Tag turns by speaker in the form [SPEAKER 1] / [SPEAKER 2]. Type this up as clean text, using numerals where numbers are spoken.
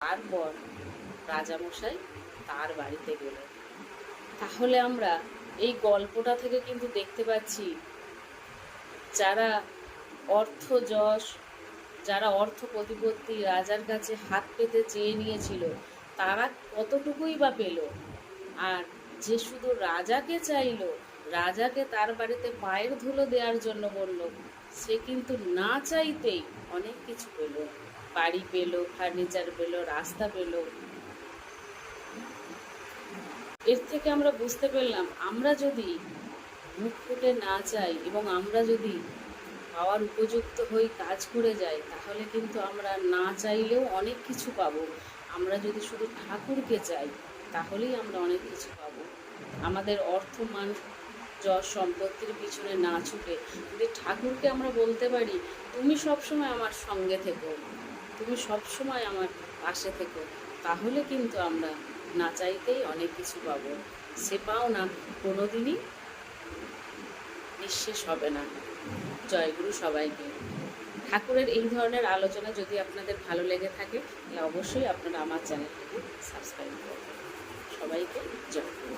[SPEAKER 1] তারপর রাজামশাই তার বাড়িতে গেলেন। তাহলে আমরা এই গল্পটা থেকে কিন্তু দেখতে পাচ্ছি, যারা অর্থ যশ, যারা অর্থ প্রতিপত্তি রাজার কাছে হাত পেতে চেয়ে নিয়েছিল, তারা কতটুকুই বা পেল। আর যে শুধু রাজাকে চাইল, রাজাকে তার বাড়িতে পায়ের ধুলো দেওয়ার জন্য বলল, সে কিন্তু না চাইতেই অনেক কিছু পেল। বাড়ি পেল, ফার্নিচার পেল, রাস্তা পেল। এর থেকে আমরা বুঝতে পারলাম, আমরা যদি মুখ ফুটে না চাই এবং আমরা যদি পাওয়ার উপযুক্ত হয়ে কাজ করে যাই, তাহলে কিন্তু আমরা না চাইলেও অনেক কিছু পাবো। আমরা যদি শুধু ঠাকুরকে চাই, তাহলেই আমরা অনেক কিছু পাবো। আমাদের অর্থ মান যশ সম্পত্তির পিছনে না ছুটে যদি ঠাকুরকে আমরা বলতে পারি, তুমি সবসময় আমার সঙ্গে থেকো, তুমি সবসময় আমার পাশে থেকো, তাহলে কিন্তু আমরা না চাইতেই অনেক কিছু পাবো। সে পাওনা কোনোদিনই নিঃশেষ হবে না। জয়গুরু সবাইকে। ঠাকুরের এই ধরনের আলোচনা যদি আপনাদের ভালো লেগে থাকে, তাহলে অবশ্যই আপনারা আমার চ্যানেলটিকে সাবস্ক্রাইব করবেন। সবাইকে জয়গুরু।